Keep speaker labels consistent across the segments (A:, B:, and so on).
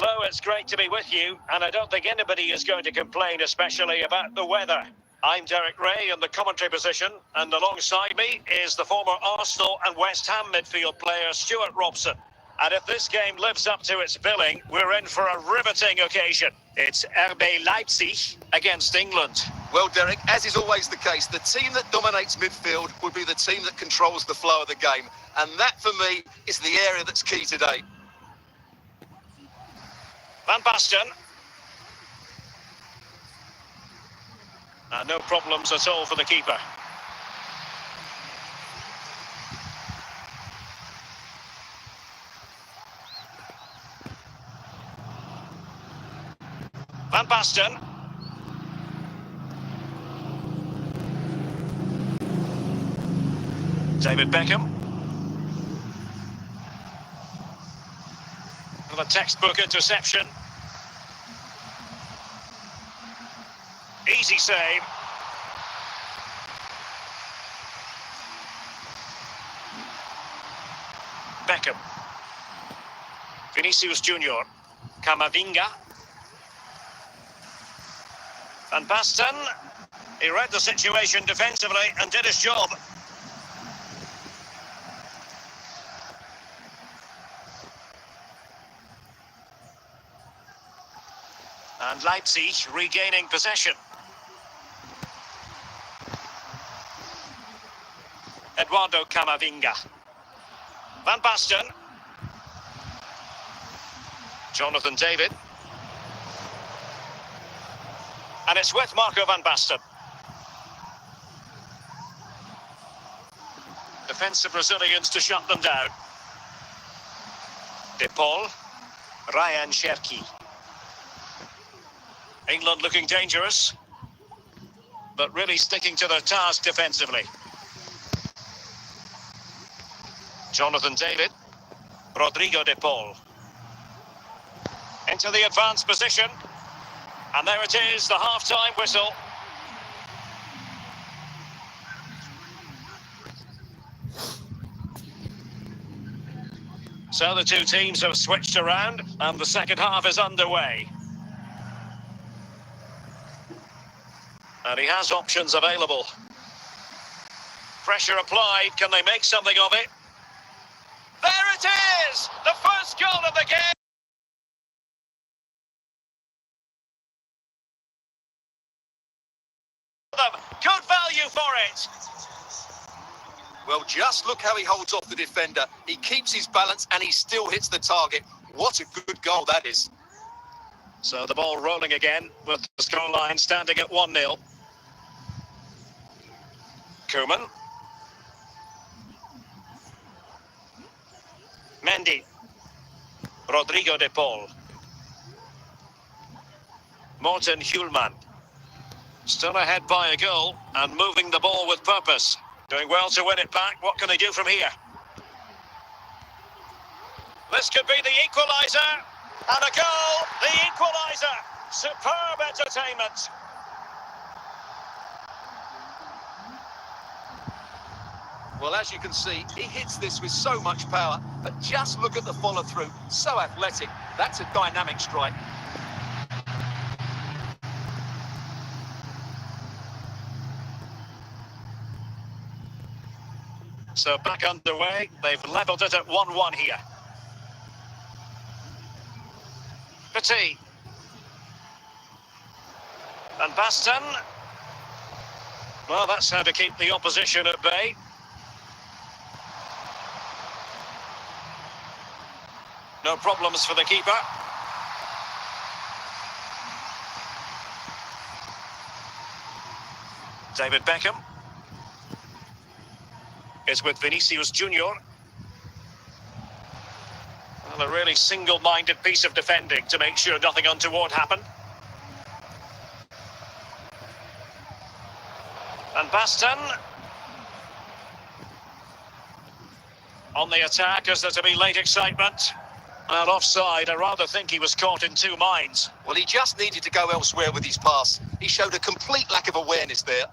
A: Hello, it's great to be with you, and I don't think anybody is going to complain, especially about the weather. I'm Derek Ray in the commentary position, and alongside me is the former Arsenal and West Ham midfield player Stuart Robson. And if this game lives up to its billing, we're in for a riveting occasion. It's RB Leipzig against England.
B: Well, Derek, as is always the case, the team that dominates midfield will be the team that controls the flow of the game. And that, for me, is the area that's key today.
A: Van Basten. No problems at all for the keeper. Van Basten. David Beckham. And a textbook interception. Easy save. Beckham. Vinicius Junior. Camavinga. Van Basten. He read the situation defensively and did his job. And Leipzig regaining possession. Eduardo Camavinga. Van Basten. Jonathan David. And it's with Marco Van Basten. Defensive Brazilians to shut them down. De Paul. Ryan Cherki. England looking dangerous, but really sticking to their task defensively. Jonathan David. Rodrigo De Paul. Into the advanced position. And there it is, the half-time whistle. So the two teams have switched around, and the second half is underway. And he has options available. Pressure applied. Can they make something of it? There it is! The first goal of the game! Good value for it!
B: Well, just look how he holds off the defender. He keeps his balance and he still hits the target. What a good goal that is.
A: So the ball rolling again with the scoreline standing at 1-0. Koeman. Mendy. Rodrigo De Paul. Morten Hjulman. Still ahead by a goal and moving the ball with purpose. Doing well to win it back. What can they do from here? This could be the equaliser. And a goal, the equaliser. Superb entertainment.
B: Well, as you can see, he hits this with so much power, but just look at the follow-through. So athletic. That's a dynamic strike.
A: So back underway. They've levelled it at 1-1 here. Petit. Van Basten. Well, that's how to keep the opposition at bay. No problems for the keeper. David Beckham is with Vinicius Junior. Well, a really single-minded piece of defending to make sure nothing untoward happened. Van Basten. On the attack, as there to be late excitement. And offside, I rather think he was caught in two minds.
B: Well, he just needed to go elsewhere with his pass. He showed a complete lack of awareness there.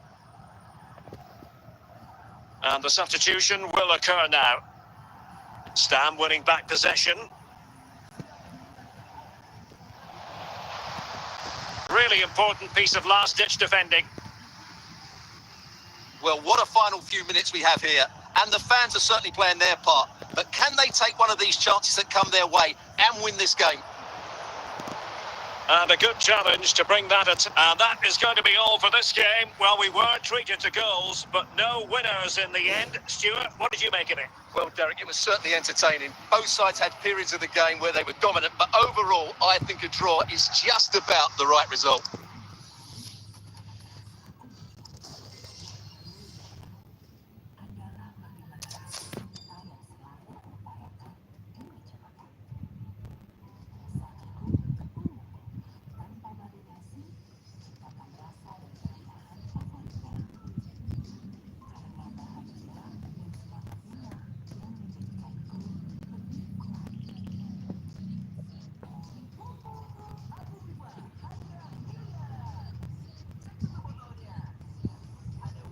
A: And the substitution will occur now. Stam winning back possession. really important piece of last-ditch defending.
B: Well, what a final few minutes we have here. And the fans are certainly playing their part. But can they take one of these chances that come their way and win this game?
A: And a good challenge to bring that at. And that is going to be all for this game. Well, we were treated to goals, but no winners in the end. Stuart, what did you make of it?
B: Well, Derek, it was certainly entertaining. Both sides had periods of the game where they were dominant, but overall, I think a draw is just about the right result.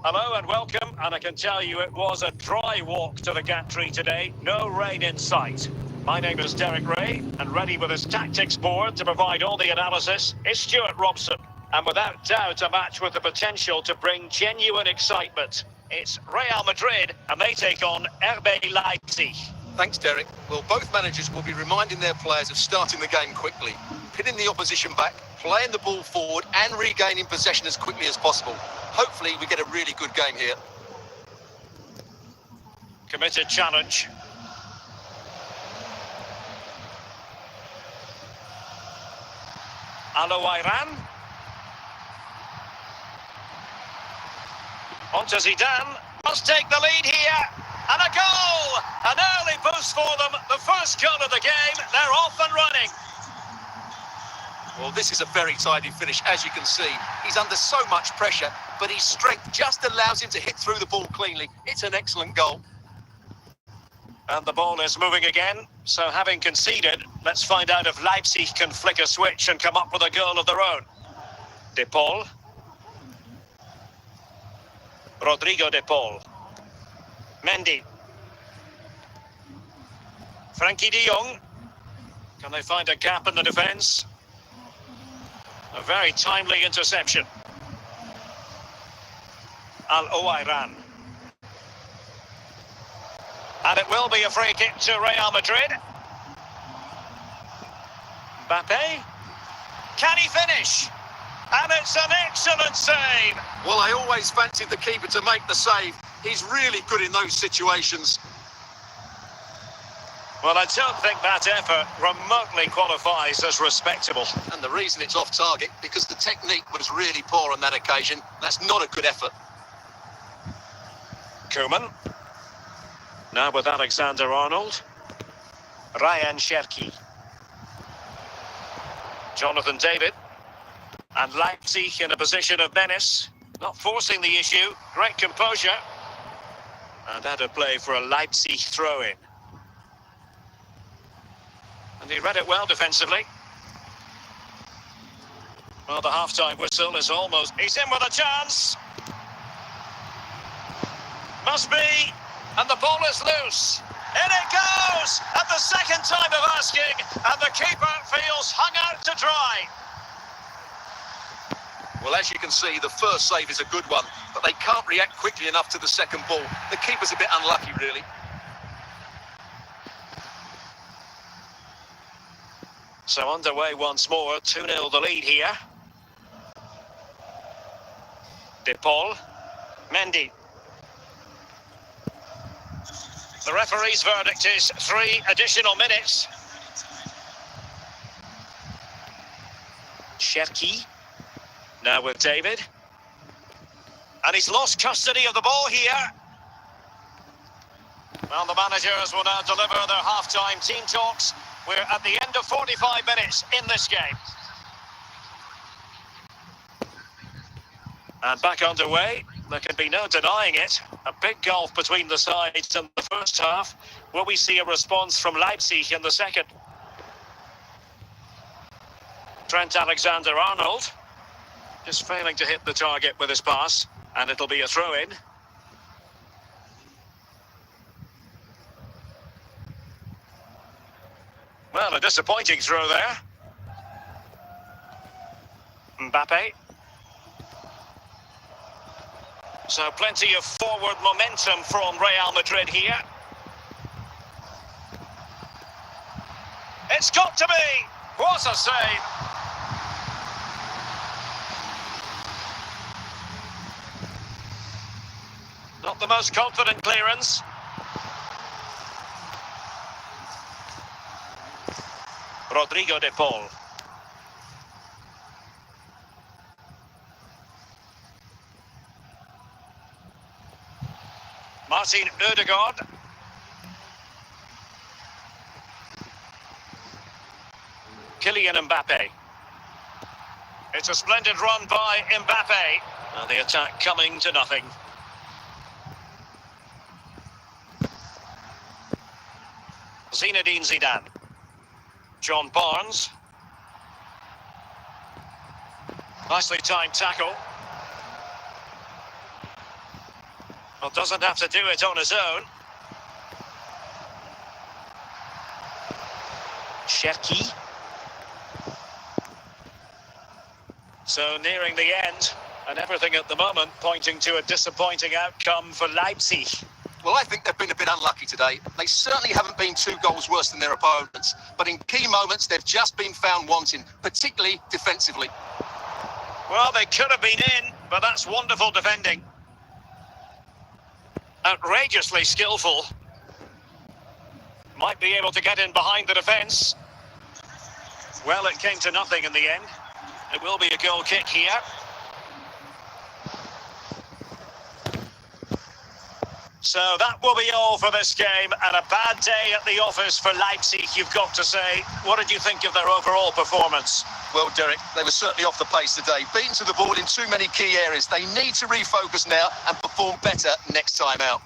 A: Hello and welcome, and I can tell you it was a dry walk to the gantry today, no rain in sight. My name is Derek Ray, and ready with his tactics board to provide all the analysis is Stuart Robson. And without doubt a match with the potential to bring genuine excitement. It's Real Madrid, and they take on RB Leipzig.
B: Thanks, Derek. Well, both managers will be reminding their players of starting the game quickly, pinning the opposition back, playing the ball forward and regaining possession as quickly as possible. Hopefully we get a really good game here.
A: Committed challenge. Iran. On to Zidane. Must take the lead here. And a goal! An early boost for them. The first goal of the game. They're off and running.
B: Well, this is a very tidy finish, as you can see. He's under so much pressure, but his strength just allows him to hit through the ball cleanly. It's an excellent goal.
A: And the ball is moving again. So having conceded, let's find out if Leipzig can flick a switch and come up with a goal of their own. De Paul. Rodrigo De Paul. Mendy. Frankie de Jong. Can they find a gap in the defence? A very timely interception. Iran. And it will be a free kick to Real Madrid. Mbappe. Can he finish? And it's an excellent save.
B: Well, I always fancied the keeper to make the save. He's really good in those situations.
A: Well, I don't think that effort remotely qualifies as respectable.
B: And the reason it's off target, because the technique was really poor on that occasion. That's not a good effort.
A: Koeman. Now with Alexander-Arnold. Ryan Cherki. Jonathan David. And Leipzig in a position of menace. Not forcing the issue. Great composure. And added play for a Leipzig throw-in. And he read it well defensively. Well, the half-time whistle is almost... He's in with a chance. Must be. And the ball is loose. In it goes! At the second time of asking. And the keeper feels hung out to dry.
B: Well, as you can see, the first save is a good one, but they can't react quickly enough to the second ball. The keeper's a bit unlucky, really.
A: So underway once more, 2-0 the lead here. De Paul. Mendy. The referee's verdict is 3 additional minutes. Cherki. Now with David. And he's lost custody of the ball here. Well, the managers will now deliver their half-time team talks. We're at the end of 45 minutes in this game. And back underway. There can be no denying it. A big gulf between the sides in the first half. Will we see a response from Leipzig in the second? Trent Alexander-Arnold. Just failing to hit the target with his pass. And it'll be a throw-in. Well, a disappointing throw there. Mbappe. So plenty of forward momentum from Real Madrid here. It's got to be! What a save! Not the most confident clearance. Rodrigo de Paul. Martin Ødegaard. Kylian Mbappe. It's a splendid run by Mbappe. And the attack coming to nothing. Zinedine Zidane. John Barnes. Nicely timed tackle. Well, doesn't have to do it on his own. Cherki. So nearing the end, and everything at the moment pointing to a disappointing outcome for Leipzig.
B: Well, I think they've been a bit unlucky today. They certainly haven't been 2 goals worse than their opponents, but in key moments they've just been found wanting, particularly defensively.
A: Well, they could have been in, but that's wonderful defending. Outrageously skillful. Might be able to get in behind the defence. Well, it came to nothing in the end. It will be a goal kick here. So that will be all for this game, and a bad day at the office for Leipzig, you've got to say. What did you think of their overall performance?
B: Well, Derek, they were certainly off the pace today. Beaten to the ball in too many key areas. They need to refocus now and perform better next time out.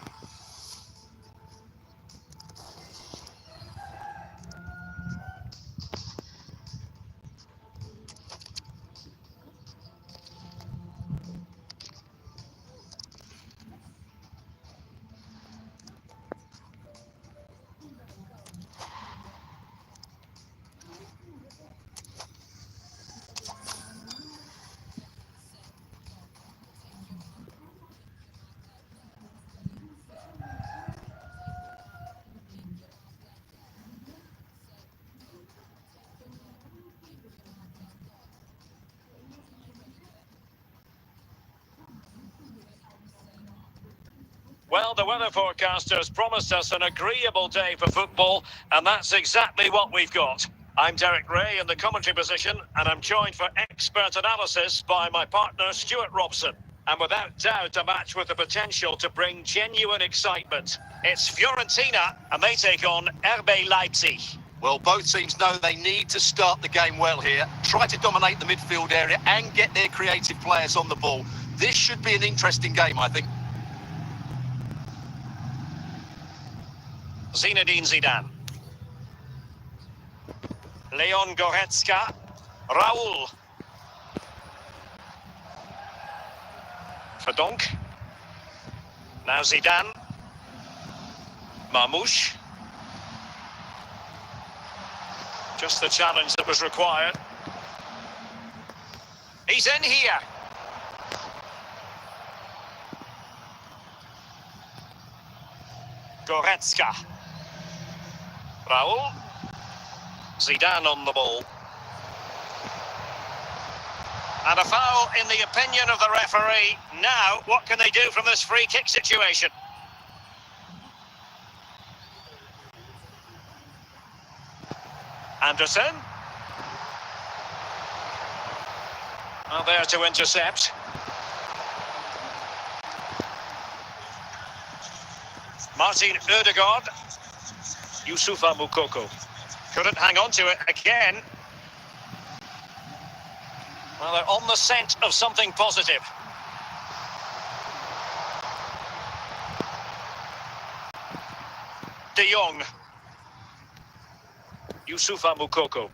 A: Well, the weather forecasters promised us an agreeable day for football, and that's exactly what we've got. I'm Derek Ray in the commentary position, and I'm joined for expert analysis by my partner, Stuart Robson. And without doubt, a match with the potential to bring genuine excitement. It's Fiorentina, and they take on RB Leipzig.
B: Well, both teams know they need to start the game well here, try to dominate the midfield area and get their creative players on the ball. This should be an interesting game, I think.
A: Zinedine Zidane. Leon Goretzka. Raul. Verdonk. Now Zidane. Marmoush. Just the challenge that was required. He's in here. Goretzka. Raul. Zidane on the ball. And a foul in the opinion of the referee. Now, what can they do from this free kick situation? Anderson. Well, there to intercept. Martin Ødegaard. Youssoufa Moukoko. Couldn't hang on to it again. Well, they're on the scent of something positive. De Jong. Youssoufa Moukoko.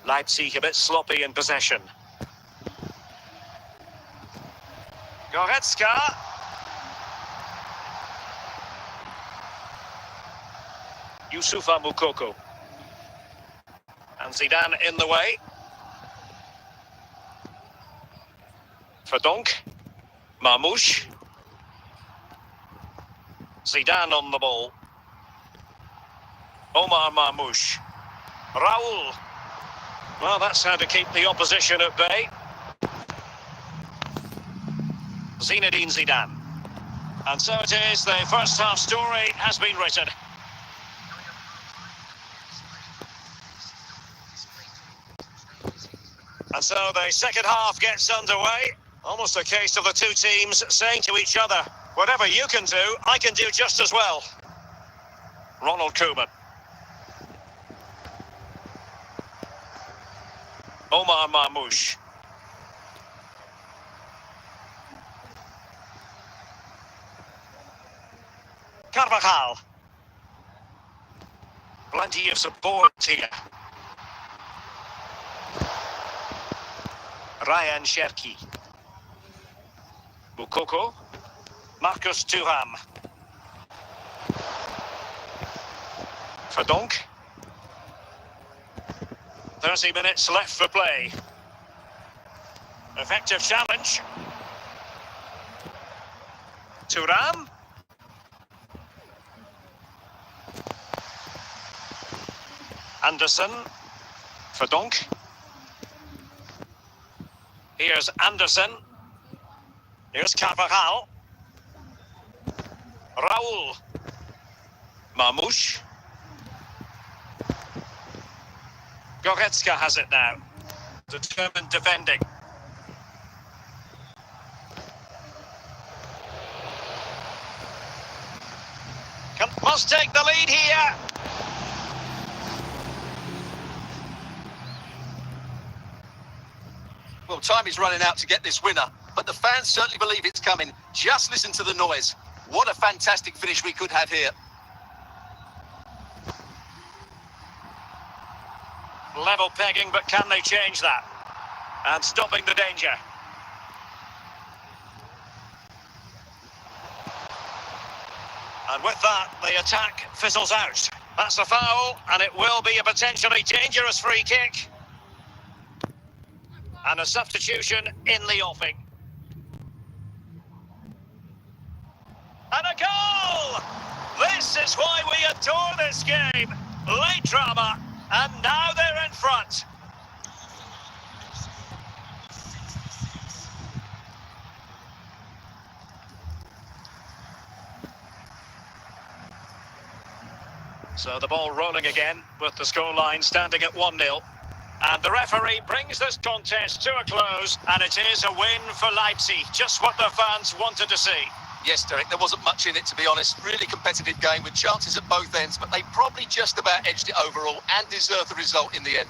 A: Leipzig a bit sloppy in possession. Goretzka. Youssoufa Moukoko. And Zidane in the way. Verdonk. Marmouche. Zidane on the ball. Omar Marmouche. Raul. Well, that's how to keep the opposition at bay. Zinedine Zidane. And so it is, the first half story has been written. And so the second half gets underway. Almost a case of the two teams saying to each other, whatever you can do, I can do just as well. Ronald Koeman. Omar Marmouche. Carvajal. Plenty of support here. Ryan Cherki. Moukoko. Marcus Thuram. Verdonk. 30 minutes left for play. Effective challenge. Thuram. Anderson. Verdonk. Here's Anderson. Here's Carvajal. Raul. Marmouche. Goretzka has it now. Determined defending. Must take the lead here.
B: Well, time is running out to get this winner, but the fans certainly believe it's coming. Just listen to the noise. What a fantastic finish we could have here.
A: Level pegging, but can they change that? And stopping the danger. And with that, the attack fizzles out. That's a foul, and it will be a potentially dangerous free kick. And a substitution in the offing. And a goal! This is why we adore this game. Late drama, and now they're in front. So the ball rolling again, with the scoreline standing at 1-0. And the referee brings this contest to a close, and it is a win for Leipzig. Just what the fans wanted to see.
B: Yes, Derek, there wasn't much in it, to be honest. Really competitive game with chances at both ends, but they probably just about edged it overall and deserved the result in the end.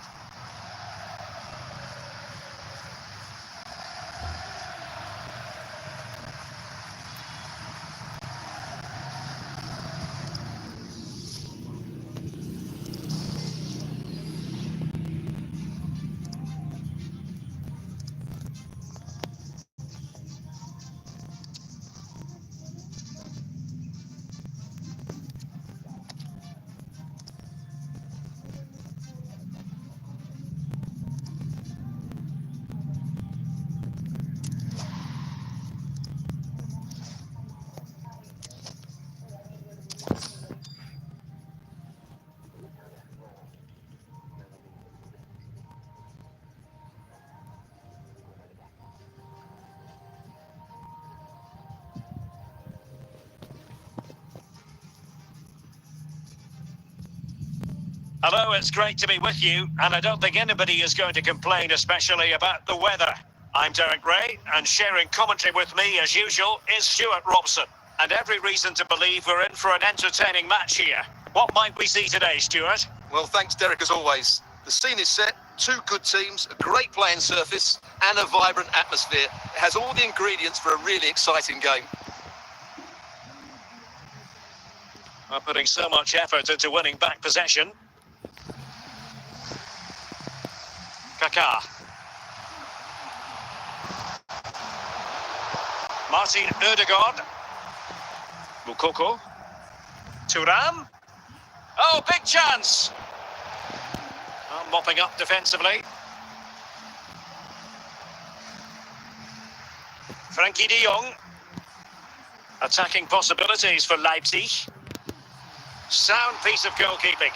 A: Hello, it's great to be with you, and I don't think anybody is going to complain, especially about the weather. I'm Derek Ray, and sharing commentary with me, as usual, is Stuart Robson. And every reason to believe we're in for an entertaining match here. What might we see today, Stuart?
B: Well, thanks, Derek, as always. The scene is set, two good teams, a great playing surface, and a vibrant atmosphere. It has all the ingredients for a really exciting game.
A: We're putting so much effort into winning back possession. Kaká. Martin Ødegaard. Moukoko. Thuram. Oh, big chance! Oh, mopping up defensively. Frankie de Jong. Attacking possibilities for Leipzig. Sound piece of goalkeeping.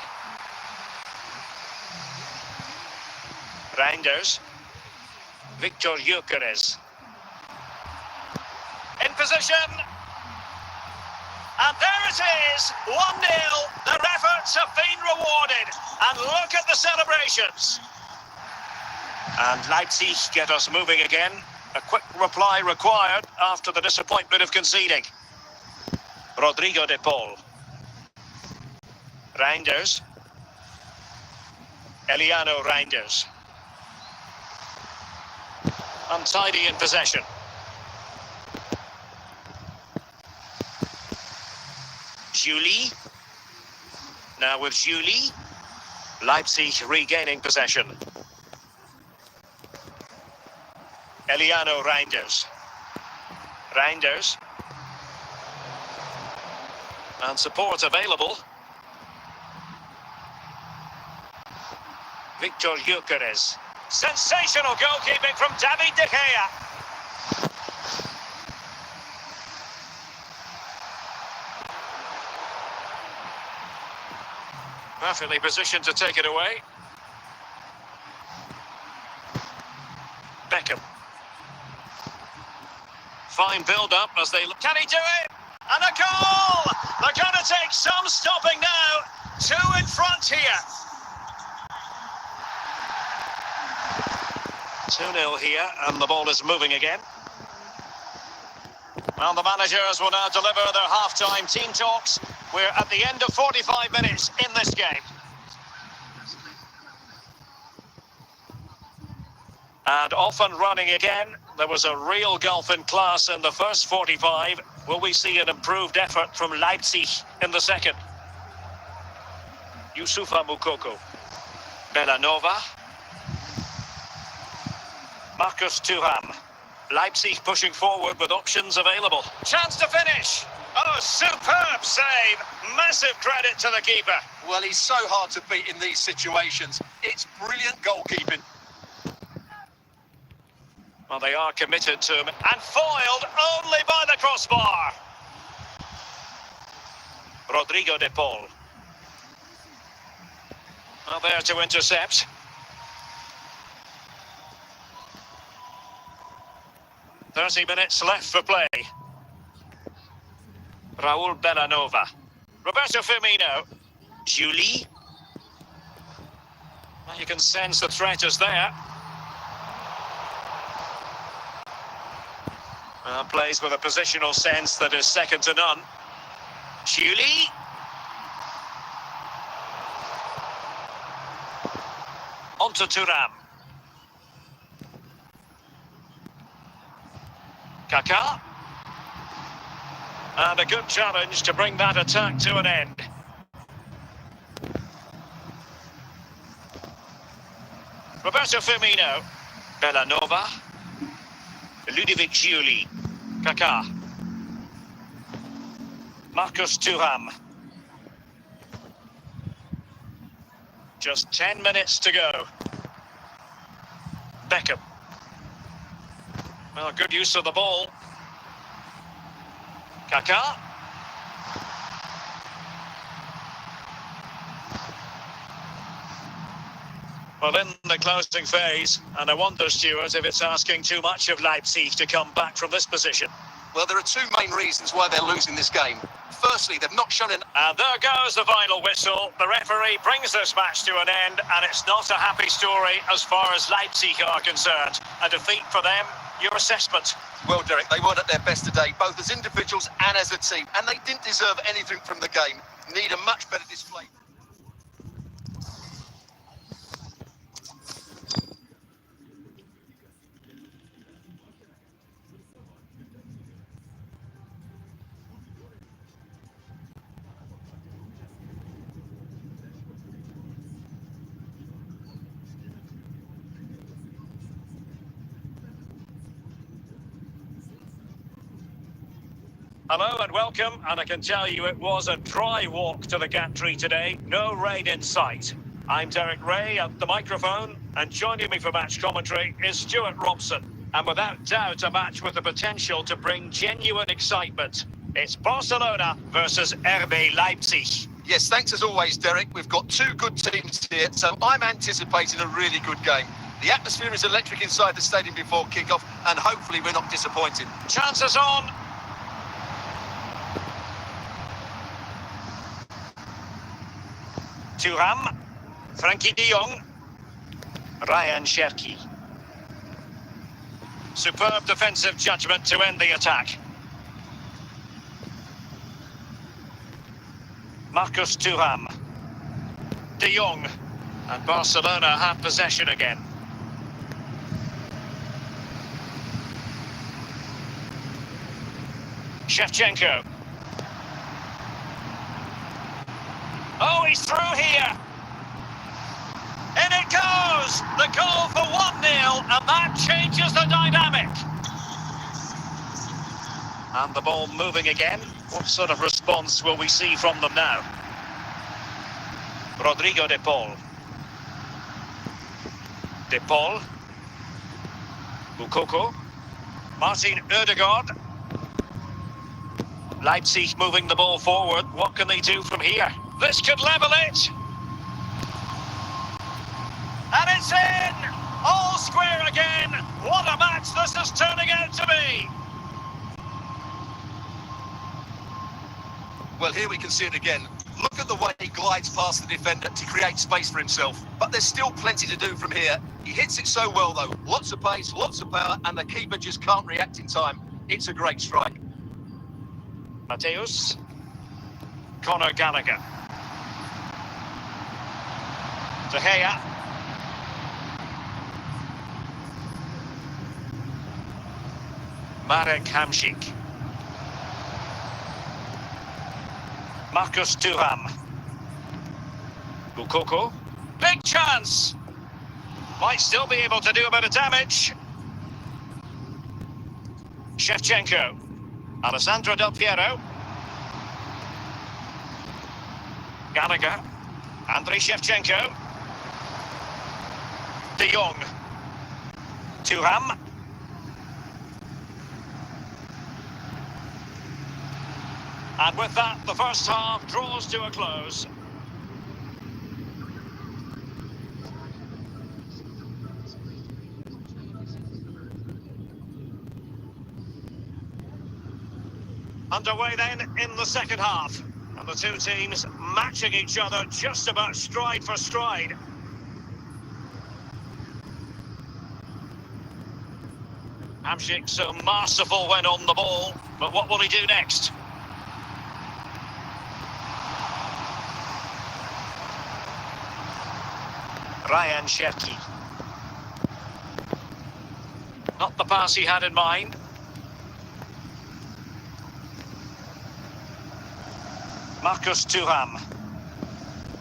A: Reinders. Victor Gyökeres. In position. And there it is, 1-0. Their efforts have been rewarded. And look at the celebrations. And Leipzig get us moving again. A quick reply required after the disappointment of conceding. Rodrigo de Paul. Reinders. Eliano Reinders. Untidy in possession. Julie. Now with Julie. Leipzig regaining possession. Eliano Reinders. Reinders. And support available. Victor Gyökeres. Sensational goalkeeping from David De Gea. Perfectly positioned to take it away. Beckham. Fine build-up as they... Can he do it? And a goal! They're going to take some stopping now. 2 in front here. 2-0 here, and the ball is moving again. Well, the managers will now deliver their half-time team talks. We're at the end of 45 minutes in this game. And off and running again. There was a real gulf in class in the first 45. Will we see an improved effort from Leipzig in the second? Youssoufa Moukoko. Bellanova. Marcus Thuram. Leipzig pushing forward with options available. Chance to finish. Oh, superb save. Massive credit to the keeper.
B: Well, he's so hard to beat in these situations. It's brilliant goalkeeping.
A: Well, they are committed to him. And foiled only by the crossbar. Rodrigo de Paul. Well, there to intercept. "30 minutes left for play. Raul Bellanova. Roberto Firmino. Julie. Well, you can sense the threat is there. Plays with a positional sense that is second to none. Julie. On to Thuram. Kaká. And a good challenge to bring that attack to an end. Roberto Firmino. Bellanova. Ludovic Giuli. Kaká. Marcus Thuram. Just 10 minutes to go. Beckham. Well, good use of the ball. Kaká. Well, in the closing phase, and I wonder, Stuart, if it's asking too much of Leipzig to come back from this position.
B: Well, there are 2 main reasons why they're losing this game. Firstly, they've not shown an...
A: And there goes the final whistle. The referee brings this match to an end, and it's not a happy story as far as Leipzig are concerned. A defeat for them. Your assessment?
B: Well, Derek, they weren't at their best today, both as individuals and as a team, and they didn't deserve anything from the game. Need a much better display.
A: Hello and welcome, and I can tell you it was a dry walk to the gantry today, no rain in sight. I'm Derek Ray at the microphone, and joining me for match commentary is Stuart Robson. And without doubt, a match with the potential to bring genuine excitement. It's Barcelona versus RB Leipzig.
B: Yes, thanks as always, Derek. We've got two good teams here, so I'm anticipating a really good game. The atmosphere is electric inside the stadium before kick-off, and hopefully we're not disappointed.
A: Chances on. Thuram, Frankie de Jong, Ryan Cherki. Superb defensive judgment to end the attack. Marcus Thuram. De Jong. And Barcelona have possession again. Shevchenko. Oh, he's through here. In it goes! The goal for 1-0, and that changes the dynamic. And the ball moving again. What sort of response will we see from them now? Rodrigo de Paul. De Paul. Moukoko. Martin Ødegaard. Leipzig moving the ball forward. What can they do from here? This could level it. And it's in! All square again. What a match this is turning out to be.
B: Well, here we can see it again. Look at the way he glides past the defender to create space for himself. But there's still plenty to do from here. He hits it so well, though. Lots of pace, lots of power, and the keeper just can't react in time. It's a great strike.
A: Mateus. Conor Gallagher. De Gea. Marek Hamšík. Marcus Thuram. Moukoko. Big chance! Might still be able to do a bit of damage. Shevchenko. Alessandro Del Piero. Gallagher. Andriy Shevchenko. De Jong. Thuram. And with that, the first half draws to a close. Underway then in the second half. And the two teams matching each other just about stride for stride. Hamšík so masterful when on the ball, but what will he do next? Ryan Cherki. Not the pass he had in mind. Marcus Thuram.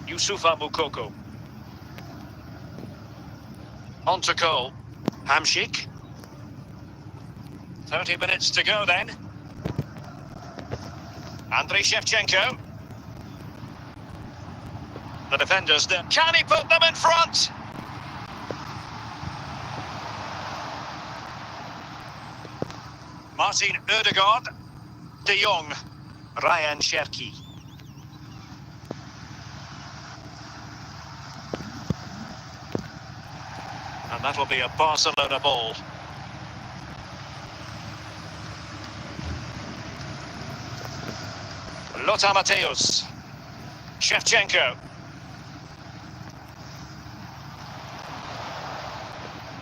A: Youssoufa Moukoko. On to goal. Hamšík. 30 minutes to go then. Andriy Shevchenko. The defenders there. Can he put them in front? Martin Ødegaard. De Jong. Ryan Cherki. And that'll be a Barcelona ball. Lothar Matthäus. Shevchenko.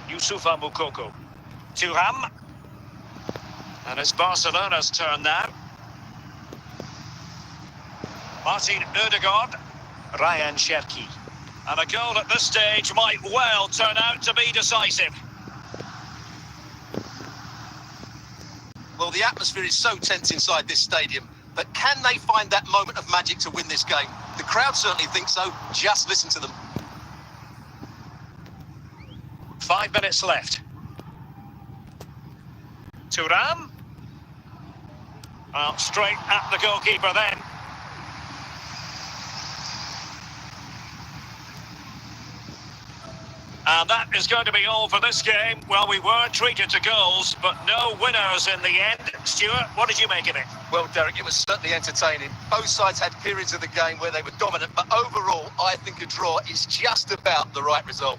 A: Youssoufa Moukoko. Thuram. And it's Barcelona's turn now. Martin Ødegaard. Ryan Cherki. And a goal at this stage might well turn out to be decisive.
B: Well, the atmosphere is so tense inside this stadium, but can they find that moment of magic to win this game? The crowd certainly think so. Just listen to them.
A: 5 minutes left. Thuram. Well, straight at the goalkeeper then. And that is going to be all for this game. Well, we were treated to goals, but no winners in the end. Stuart, what did you make of it?
B: Well, Derek, it was certainly entertaining. Both sides had periods of the game where they were dominant, but overall, I think a draw is just about the right result.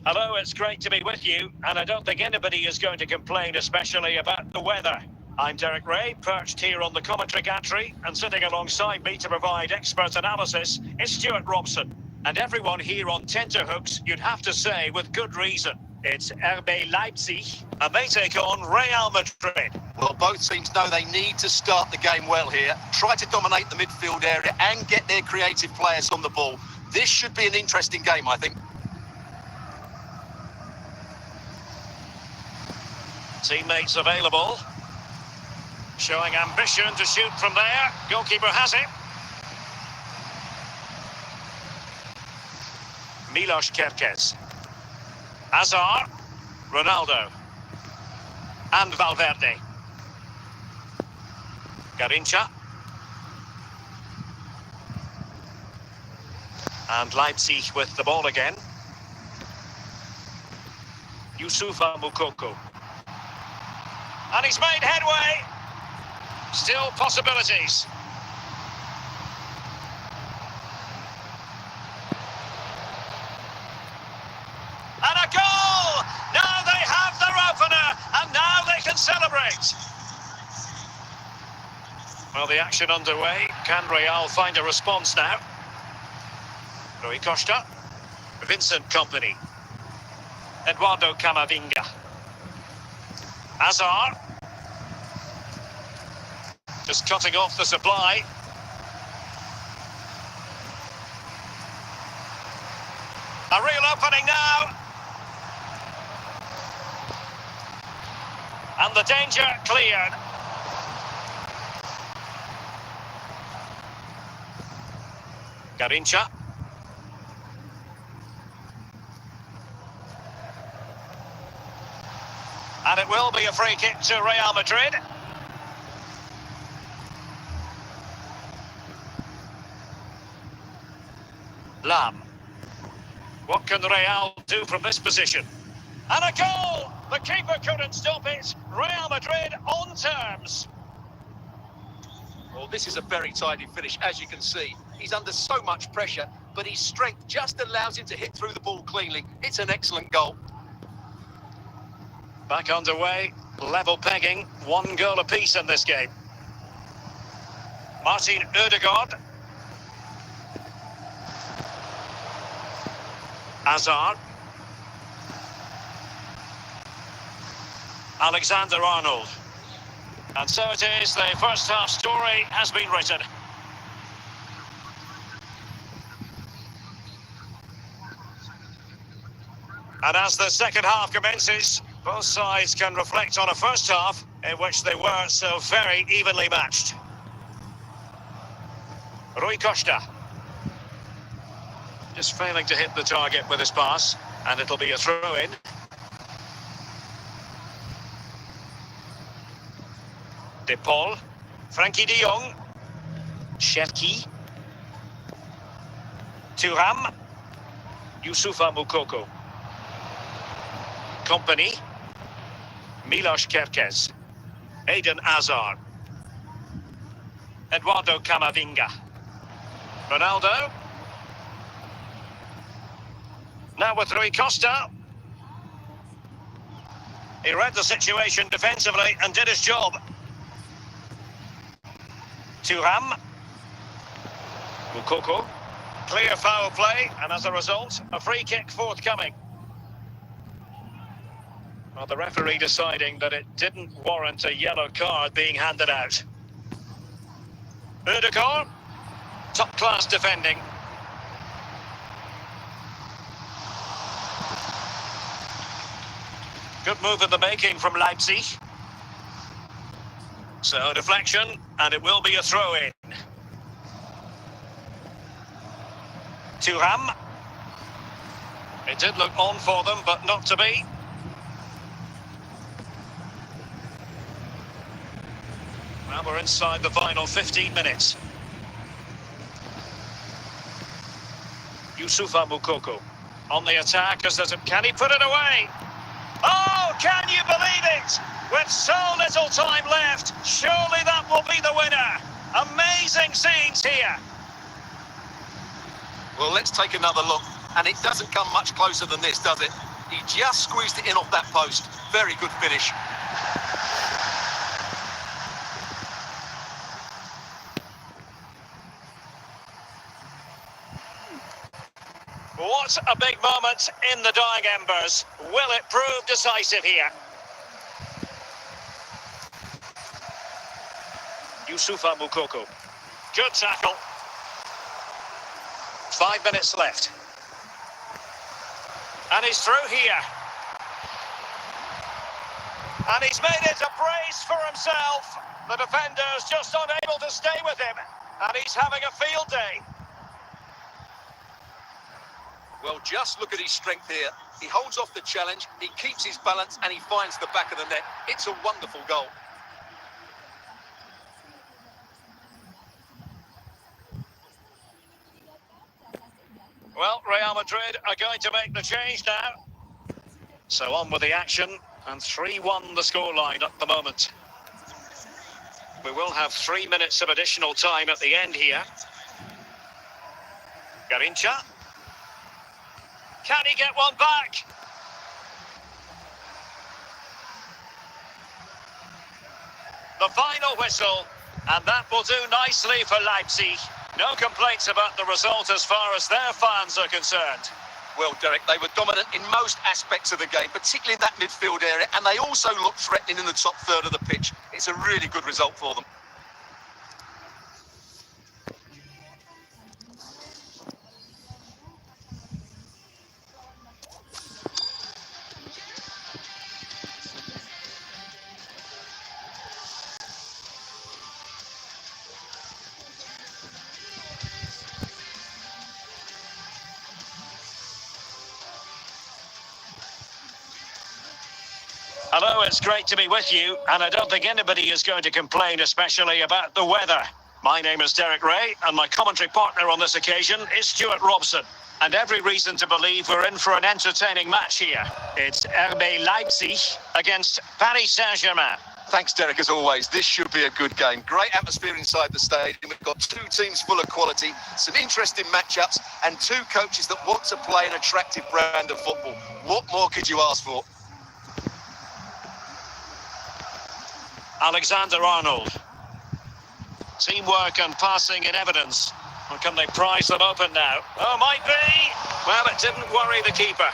A: Hello, it's great to be with you, and I don't think anybody is going to complain, especially about the weather. I'm Derek Ray, perched here on the commentary gantry, and sitting alongside me to provide expert analysis is Stuart Robson. And everyone here on tenterhooks, you'd have to say with good reason. It's RB Leipzig, and they take on Real Madrid.
B: Well, both teams know they need to start the game well here, try to dominate the midfield area and get their creative players on the ball. This should be an interesting game, I think.
A: Teammates available. Showing ambition to shoot from there. Goalkeeper has it. Milos Kerkez. Hazard. Ronaldo. And Valverde. Garincha. And Leipzig with the ball again. Yusufa Moukoko. And he's made headway. Still possibilities. And a goal! Now they have their opener, and now they can celebrate. Well, the action underway. Can Real find a response now? Rui Costa. Vincent Kompany. Eduardo Camavinga. Hazard. Just cutting off the supply. A real opening now. And the danger cleared. Garincha. And it will be a free kick to Real Madrid. Lam. What can Real do from this position? And a goal! The keeper couldn't stop it. Real Madrid on terms.
B: Well, this is a very tidy finish, as you can see. He's under so much pressure, but his strength just allows him to hit through the ball cleanly. It's an excellent goal.
A: Back underway, level pegging, 1 goal apiece in this game. Martin Ødegaard. Hazard. Alexander-Arnold. And so it is, the first half story has been written. And as the second half commences, both sides can reflect on a first half in which they were so very evenly matched. Rui Costa. Just failing to hit the target with his pass, and it'll be a throw-in. De Paul. Frankie de Jong. Cherki. Thuram. Youssoufa Moukoko. Company. Milos Kerkez. Eden Hazard. Eduardo Camavinga. Ronaldo. Now with Rui Costa. He read the situation defensively and did his job. Thuram. Moukoko. Clear foul play, and as a result, a free kick forthcoming. Well, the referee deciding that it didn't warrant a yellow card being handed out. Ødegaard. Top-class defending. Good move in the making from Leipzig. So deflection, and it will be a throw-in. Thuram. It did look on for them, but not to be. Well, we're inside the final 15 minutes. Youssoufa Moukoko on the attack as there's a... Can he put it away? Oh, can you believe it? With so little time left, surely that will be the winner. Amazing scenes here.
B: Well, let's take another look. And it doesn't come much closer than this, does it? He just squeezed it in off that post. Very good finish.
A: What a big moment in the dying embers. Will it prove decisive here? Youssoufa Moukoko. Good tackle. 5 minutes left. And he's through here. And he's made it a brace for himself. The defender's just unable to stay with him. And he's having a field day.
B: Well, just look at his strength here. He holds off the challenge, he keeps his balance, and he finds the back of the net. It's a wonderful goal.
A: Well, Real Madrid are going to make the change now. So on with the action, and 3-1 the scoreline at the moment. We will have 3 minutes of additional time at the end here. Garincha. Can he get one back? The final whistle, and that will do nicely for Leipzig. No complaints about the result as far as their fans are concerned.
B: Well, Derek, they were dominant in most aspects of the game, particularly in that midfield area, and they also looked threatening in the top third of the pitch. It's a really good result for them.
A: Hello, it's great to be with you, and I don't think anybody is going to complain, especially about the weather. My name is Derek Ray, and my commentary partner on this occasion is Stuart Robson. And every reason to believe we're in for an entertaining match here. It's RB Leipzig against Paris Saint-Germain.
B: Thanks, Derek, as always. This should be a good game. Great atmosphere inside the stadium. We've got two teams full of quality, some interesting matchups, and two coaches that want to play an attractive brand of football. What more could you ask for?
A: Alexander-Arnold. Teamwork and passing in evidence. Or can they prise them open now? Oh, might be! Well, it didn't worry the keeper.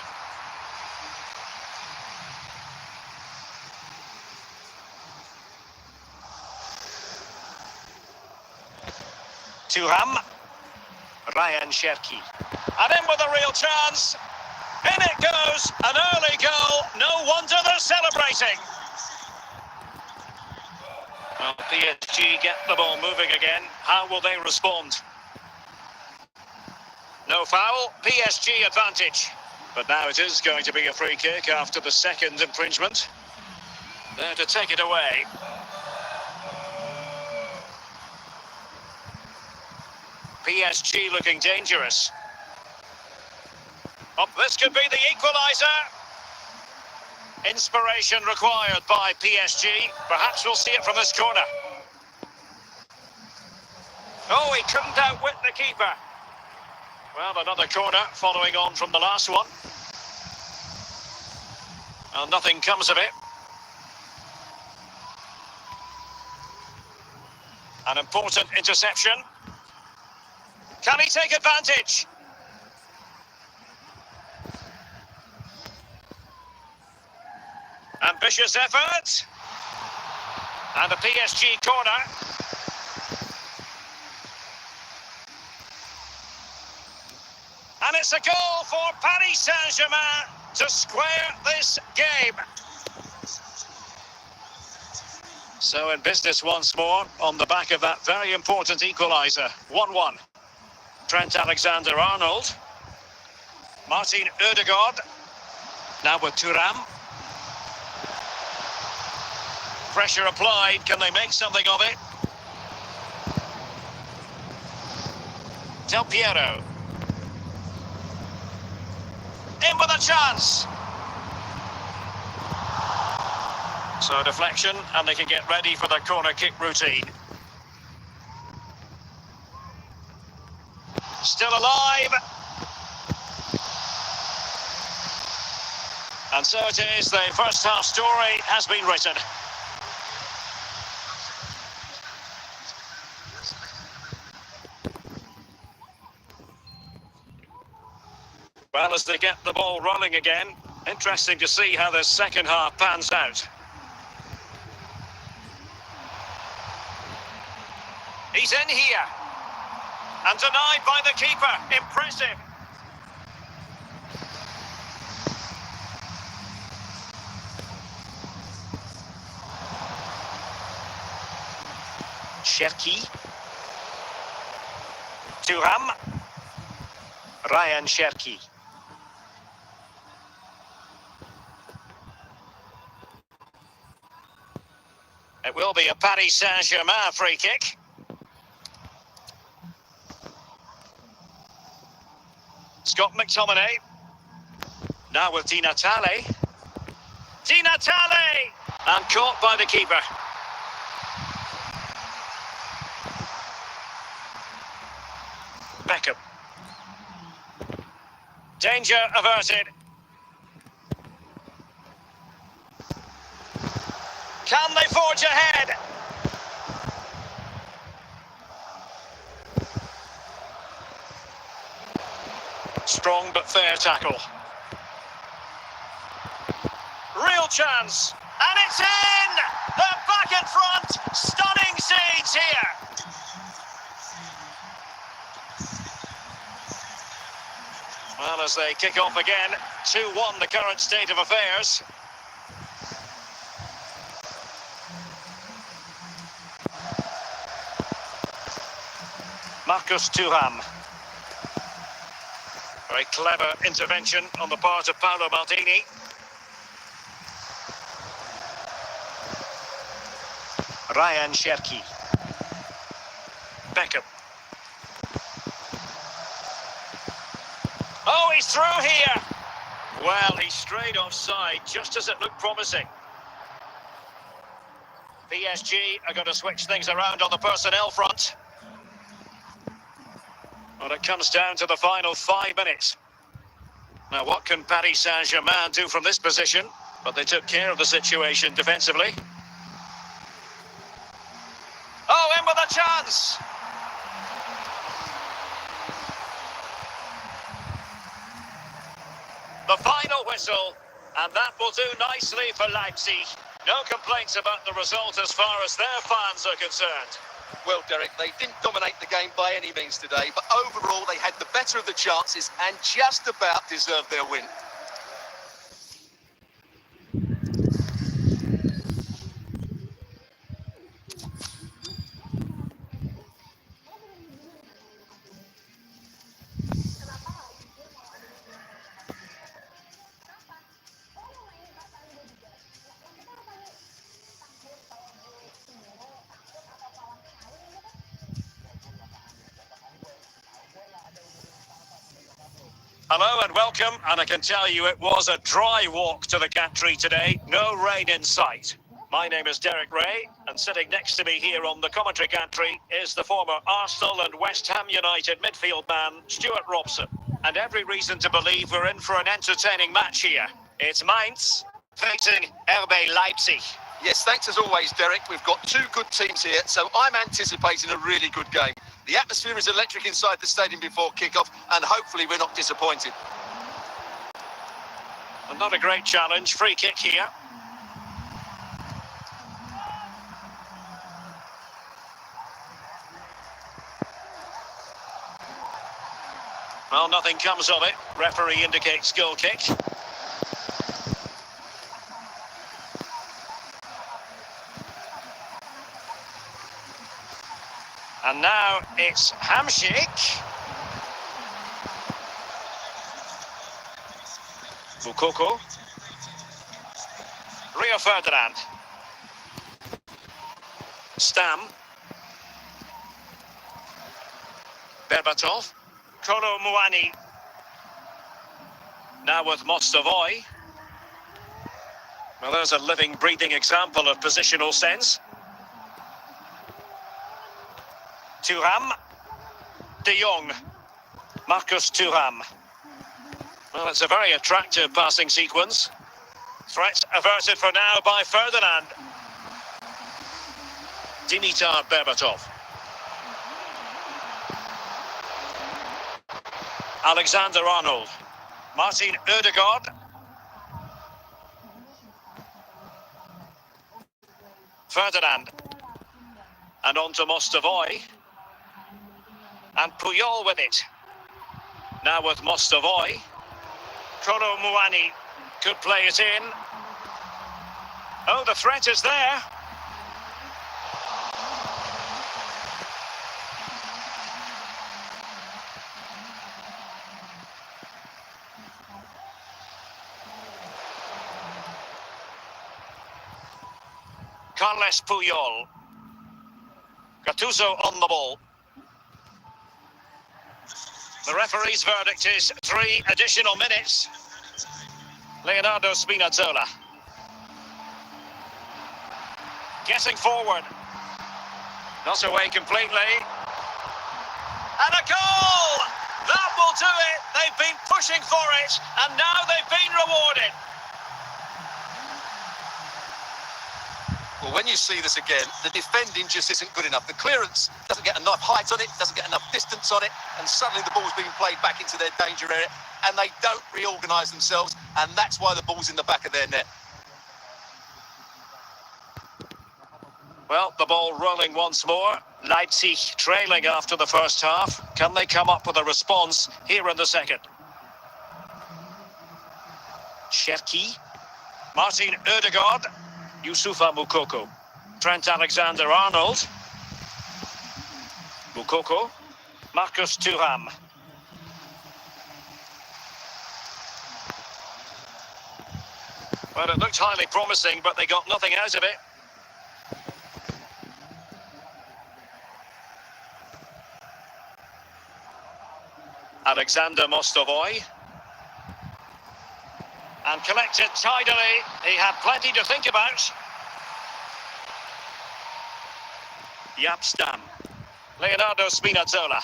A: Thuram. Ryan Cherki. And in with a real chance. In it goes. An early goal. No wonder they're celebrating. Well, PSG get the ball moving again. How will they respond? No foul. PSG advantage. But now it is going to be a free kick after the second infringement. There to take it away. PSG looking dangerous. Oh, this could be the equaliser. Inspiration required by PSG. Perhaps we'll see it from this corner. Oh, he couldn't outwit the keeper. Well, another corner following on from the last one. Well, nothing comes of it. An important interception. Can he take advantage? Ambitious effort. And a PSG corner. And it's a goal for Paris Saint-Germain to square this game. So in business once more on the back of that very important equaliser. 1-1. Trent Alexander-Arnold. Martin Ødegaard. Now with Thuram. Pressure applied. Can they make something of it? Del Piero. In with a chance. So deflection, and they can get ready for the corner kick routine. Still alive. And so it is, the first half story has been written. Well, as they get the ball rolling again, interesting to see how the second half pans out. He's in here. And denied by the keeper. Impressive. Cherki. Thuram. Ryan Cherki. It will be a Paris Saint-Germain free kick. Scott McTominay. Now with Di Natale. Di Natale! And caught by the keeper. Beckham. Danger averted. Can they forge ahead? Strong but fair tackle. Real chance. And it's in! They're back in front. Stunning scenes here. Well, as they kick off again, 2-1 the current state of affairs. Marcus Thuram. Very clever intervention on the part of Paolo Maldini. Ryan Cherki. Beckham. Oh, he's through here. Well, he strayed offside just as it looked promising. PSG are going to switch things around on the personnel front. Well, it comes down to the final 5 minutes. Now, what can Paris Saint-Germain do from this position? But they took care of the situation defensively. Oh, in with a chance! The final whistle, and that will do nicely for Leipzig. No complaints about the result as far as their fans are concerned.
B: Well, Derek, they didn't dominate the game by any means today, but overall they had the better of the chances and just about deserved their win.
A: Hello and welcome, and I can tell you it was a dry walk to the gantry today, no rain in sight. My name is Derek Ray, and sitting next to me here on the commentary gantry is the former Arsenal and West Ham United midfield man, Stuart Robson. And every reason to believe we're in for an entertaining match here. It's Mainz facing RB Leipzig.
B: Yes, thanks as always, Derek. We've got two good teams here, so I'm anticipating a really good game. The atmosphere is electric inside the stadium before kickoff, and hopefully we're not disappointed.
A: And not a great challenge, free kick here. Well, nothing comes of it. Referee indicates goal kick. And now it's Hamsik. Mukoko. Rio Ferdinand. Stam. Berbatov. Kolo Muani. Now with Mostovoy. Well, there's a living, breathing example of positional sense. Thuram. De Jong. Marcus Thuram. Well, it's a very attractive passing sequence. Threat averted for now by Ferdinand. Dimitar Berbatov. Alexander-Arnold. Martin Ødegaard. Ferdinand. And on to Mostovoy. And Puyol with it. Now with Mostovoy. Kolo Muani could play it in. Oh, the threat is there. Carles Puyol. Gattuso on the ball. The referee's verdict is 3 additional minutes. Leonardo Spinazzola. Getting forward. Not away completely. And a goal! That will do it. They've been pushing for it, and now they've been rewarded.
B: Well, when you see this again, the defending just isn't good enough. The clearance doesn't get enough height on it, doesn't get enough distance on it, and suddenly the ball's being played back into their danger area, and they don't reorganise themselves, and that's why the ball's in the back of their net.
A: Well, the ball rolling once more. Leipzig trailing after the first half. Can they come up with a response here in the second? Cherki. Martin Ødegaard. Youssoufa Moukoko. Trent Alexander-Arnold. Moukoko. Marcus Thuram. Well, it looked highly promising, but they got nothing out of it. Alexander Mostovoy. And collected tidily. He had plenty to think about. Jaap Stam. Leonardo Spinazzola.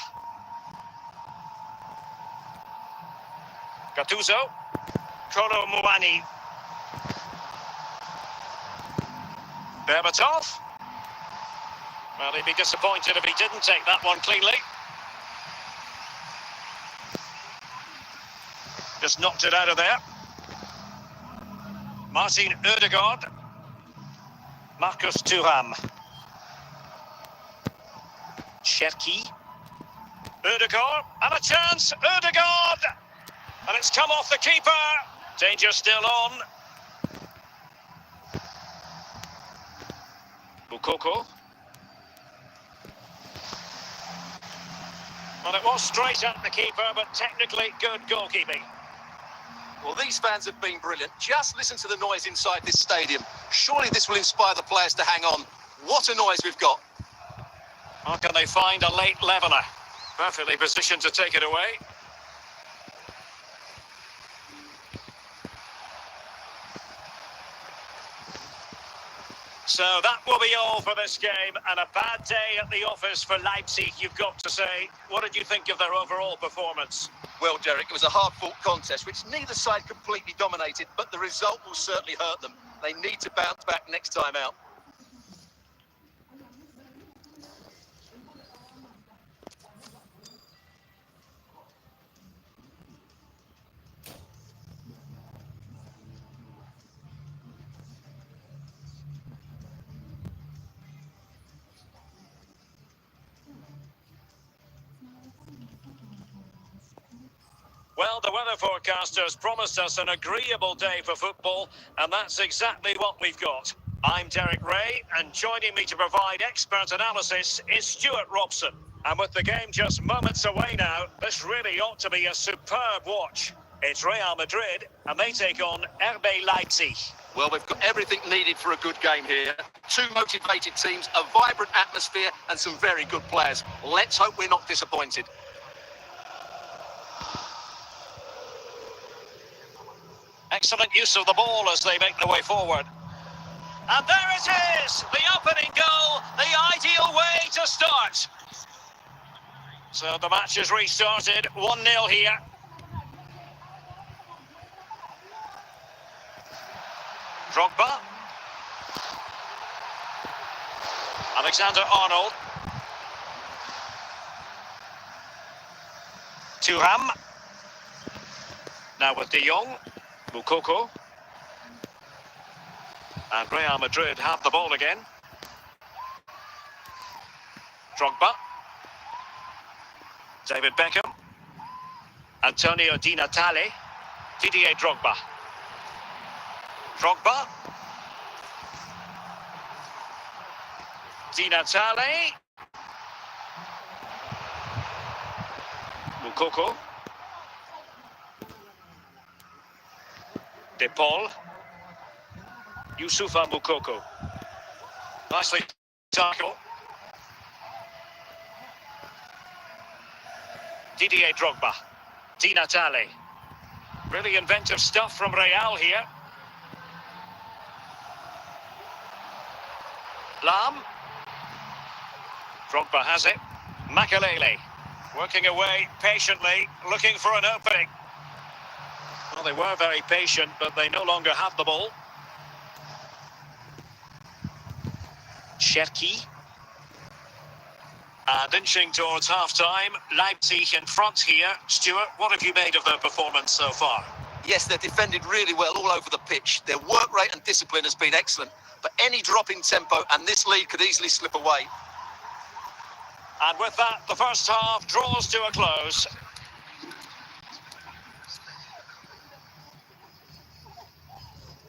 A: Gattuso. Kolo Muani. Berbatov. Well, he'd be disappointed if he didn't take that one cleanly. Just knocked it out of there. Martin Ødegaard. Marcus Thuram. Cherki. Ødegaard, and a chance, Ødegaard! And it's come off the keeper. Danger still on. Mukoko. Well, it was straight at the keeper, but technically good goalkeeping.
B: Well, these fans have been brilliant. Just listen to the noise inside this stadium. Surely this will inspire the players to hang on. What a noise we've got.
A: How can they find a late leveller? Perfectly positioned to take it away. So that will be all for this game, and a bad day at the office for Leipzig, you've got to say. What did you think of their overall performance?
B: Well, Derek, it was a hard-fought contest, which neither side completely dominated, but the result will certainly hurt them. They need to bounce back next time out.
A: Well, the weather forecasters promised us an agreeable day for football, and that's exactly what we've got. I'm Derek Ray, and joining me to provide expert analysis is Stuart Robson. And with the game just moments away now, this really ought to be a superb watch. It's Real Madrid, and they take on RB Leipzig.
B: Well, we've got everything needed for a good game here. Two motivated teams, a vibrant atmosphere, and some very good players. Let's hope we're not disappointed.
A: Excellent use of the ball as they make their way forward. And there it is! The opening goal, the ideal way to start. So the match has restarted, 1-0 here. Drogba. Alexander-Arnold. Thuram. Now with De Jong. Mukoko. And Real Madrid have the ball again. Drogba. David Beckham. Antonio Di Natale. Didier Drogba. Drogba. Di Natale. Mukoko. De Paul. Youssoufa Mukoko. Nicely tackled. Didier Drogba. Di Natale. Really inventive stuff from Real here. Lam. Drogba has it. Makalele. Working away patiently, looking for an opening. Well, they were very patient, but they no longer have the ball. Cherki. And inching towards half-time, Leipzig in front here. Stuart, what have you made of their performance so far?
B: Yes, they've defended really well all over the pitch. Their work rate and discipline has been excellent, but any drop in tempo and this lead could easily slip away.
A: And with that, the first half draws to a close.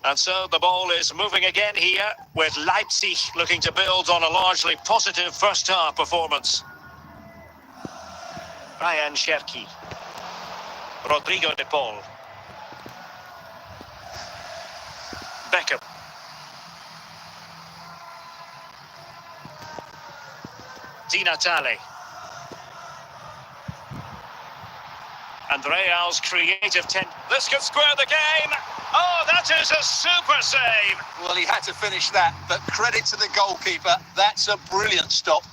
A: And so the ball is moving again here, with Leipzig looking to build on a largely positive first half performance. Ryan Cherki. Rodrigo de Paul. Beckham. Di Natale. And Real's creative This could square the game. Oh, that is a super save.
B: Well, he had to finish that, but credit to the goalkeeper. That's a brilliant stop.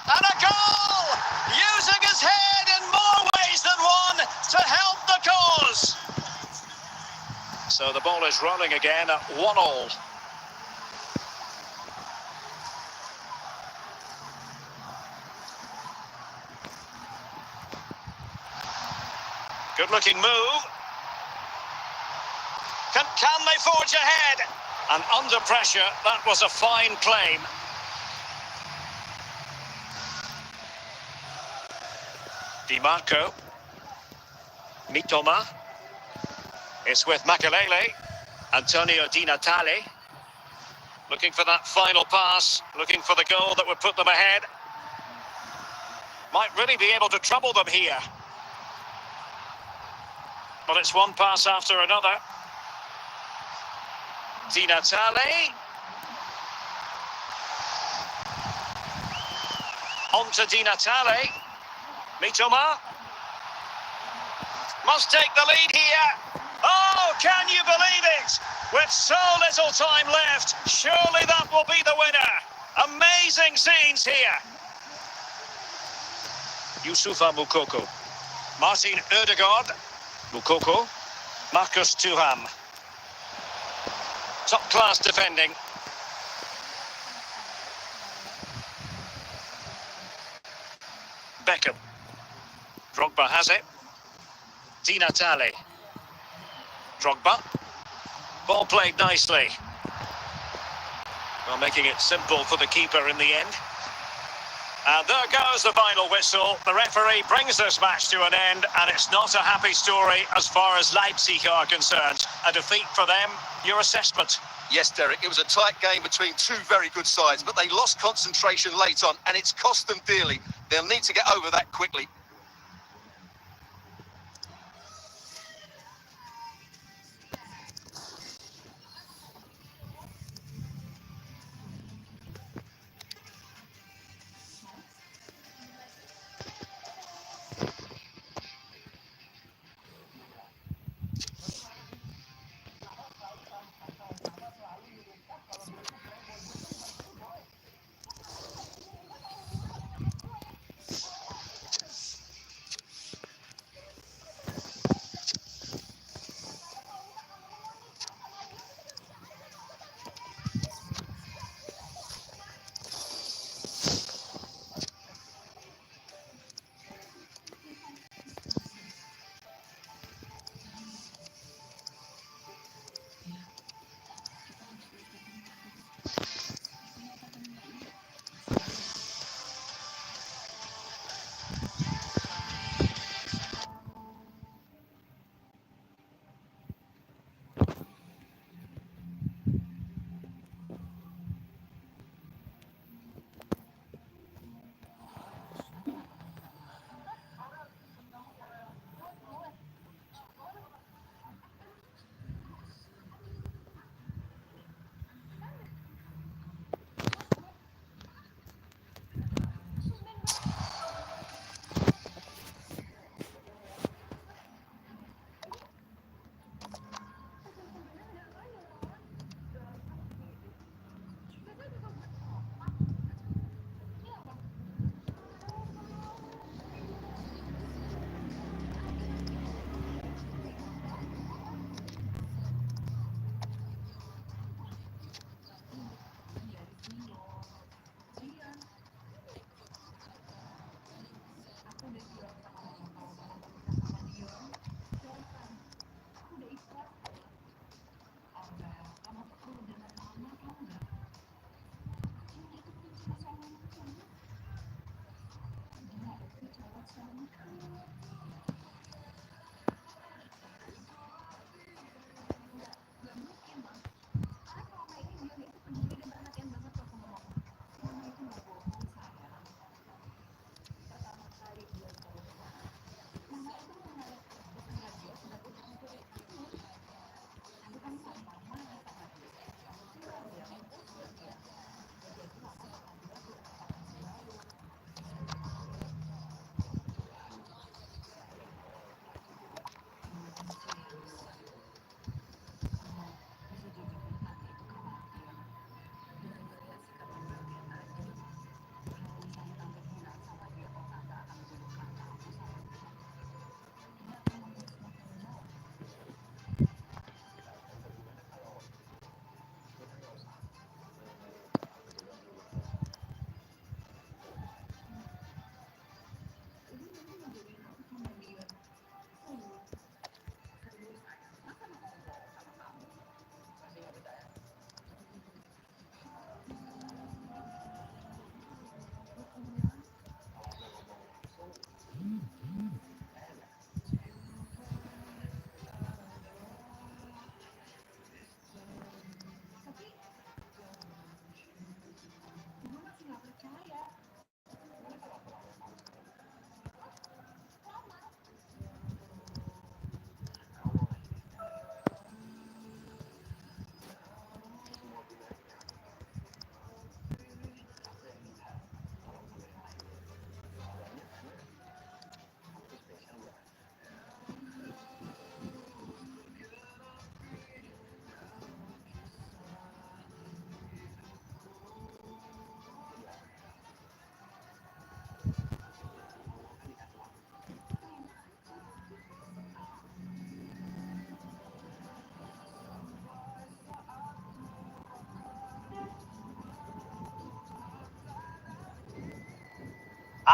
A: And a goal! Using his head in more ways than one to help the cause. So the ball is rolling again at 1-1. Good-looking move. Can they forge ahead? And under pressure, that was a fine claim. Di Marco. Mitoma. It's with Makalele. Antonio Di Natale. Looking for that final pass. Looking for the goal that would put them ahead. Might really be able to trouble them here. But it's one pass after another. Di Natale. On to Di Natale. Mitoma. Must take the lead here. Oh, can you believe it? With so little time left, surely that will be the winner. Amazing scenes here. Youssoufa Moukoko. Martin Ødegaard. Moukoko. Marcus Thuram. Top-class defending. Beckham. Drogba has it. Di Natale. Drogba. Ball played nicely. Well, making it simple for the keeper in the end. And there goes the final whistle. The referee brings this match to an end, and it's not a happy story as far as Leipzig are concerned. A defeat for them. Your assessment?
B: Yes, Derek, it was a tight game between two very good sides, but they lost concentration late on, and it's cost them dearly. They'll need to get over that quickly.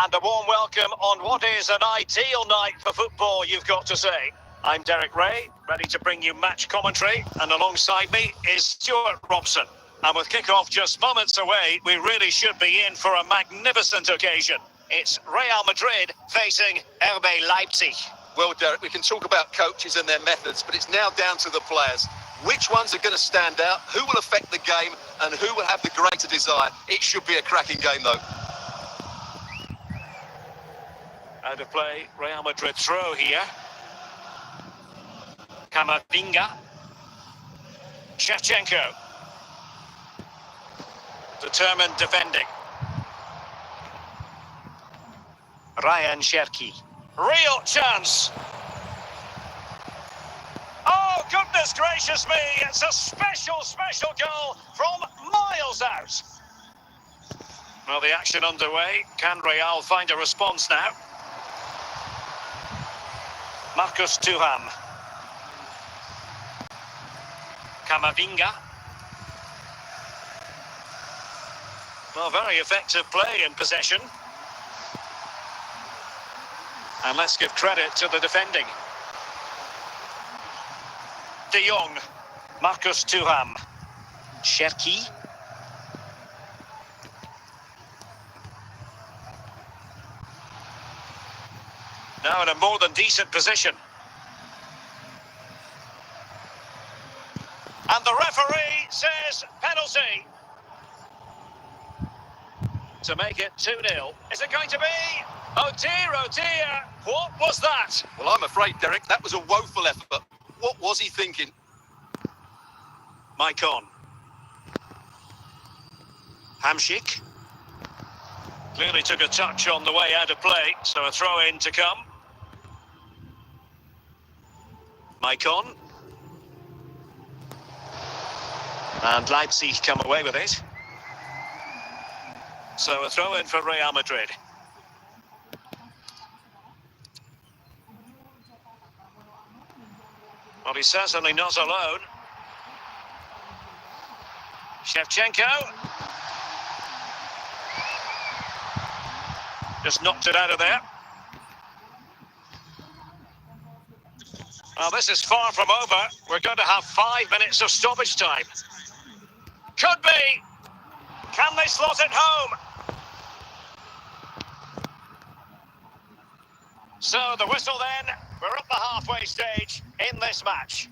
A: And a warm welcome on what is an ideal night for football, you've got to say. I'm Derek Ray, ready to bring you match commentary, and alongside me is Stuart Robson. And with kick-off just moments away, we really should be in for a magnificent occasion. It's Real Madrid facing RB Leipzig.
B: Well, Derek, we can talk about coaches and their methods, but it's now down to the players. Which ones are going to stand out, who will affect the game, and who will have the greater desire? It should be a cracking game, though.
A: Out of play, Real Madrid throw here. Camavinga. Shevchenko. Determined defending. Ryan Cherki. Real chance. Oh, goodness gracious me. It's a special goal from miles out. Well, the action underway. Can Real find a response now? Marcus Thuram. Camavinga. Well, very effective play in possession. And let's give credit to the defending. De Jong. Marcus Thuram. Cherki. Now in a more than decent position. And the referee says penalty. To make it 2-0. Is it going to be? Oh dear, what was that?
B: Well, I'm afraid, Derek, that was a woeful effort. What was he thinking?
A: Maicon. Hamsik. Clearly took a touch on the way out of play, so a throw-in to come. Maicon. And Leipzig come away with it. So a throw-in for Real Madrid. Well, he's certainly not alone. Shevchenko. Just knocked it out of there. Well, this is far from over. We're going to have 5 minutes of stoppage time. Could be. Can they slot it home? So the whistle then. We're at the halfway stage in this match.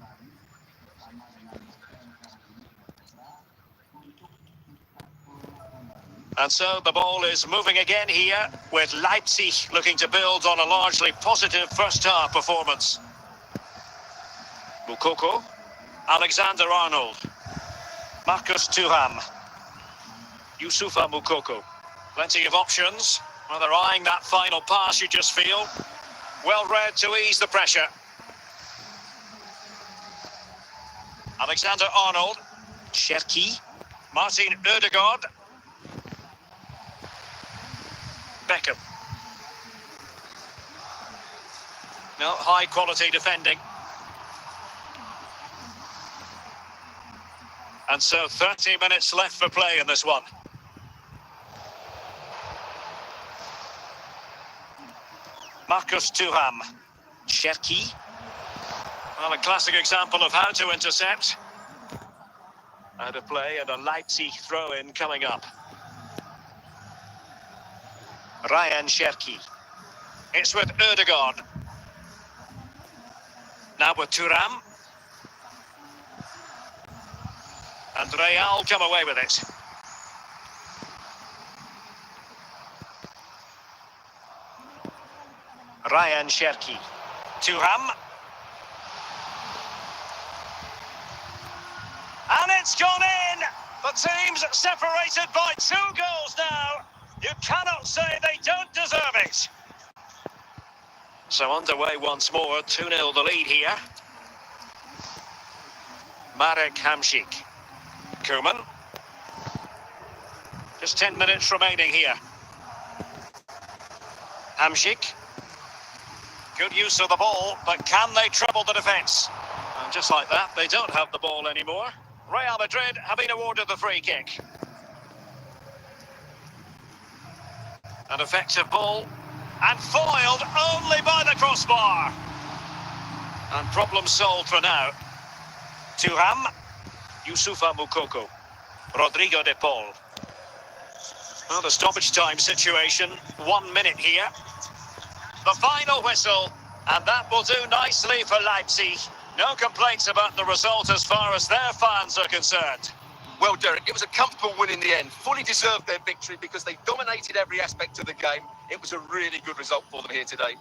A: And so the ball is moving again here, with Leipzig looking to build on a largely positive first-half performance. Moukoko, Alexander-Arnold, Marcus Thuram, Youssoufa Moukoko. Plenty of options. Well, they're eyeing that final pass, you just feel. Well read to ease the pressure. Alexander-Arnold, Cherki, Martin Ødegaard, Beckham. No, high quality defending. And so 30 minutes left for play in this one. Marcus Thuram. Cherki. Well, a classic example of how to intercept. Out of play and a Leipzig throw-in coming up. Ryan Cherki. It's with Ødegaard. Now with Thuram. And Real come away with it. Ryan Cherki. Thuram. And it's gone in! The team's separated by 2 goals now. You cannot say they don't deserve it. So underway once more, 2-0 the lead here. Marek Hamsik. Koeman. Just 10 minutes remaining here. Hamsik. Good use of the ball, but can they treble the defence? And just like that, they don't have the ball anymore. Real Madrid have been awarded the free kick. An effective ball. And foiled only by the crossbar. And problem solved for now. Thuram. Youssoufa Moukoko. Rodrigo de Paul. Well, the stoppage time situation. 1 minute here. The final whistle. And that will do nicely for Leipzig. No complaints about the result as far as their fans are concerned.
B: Well, Derek, it was a comfortable win in the end. Fully deserved their victory because they dominated every aspect of the game. It was a really good result for them here today.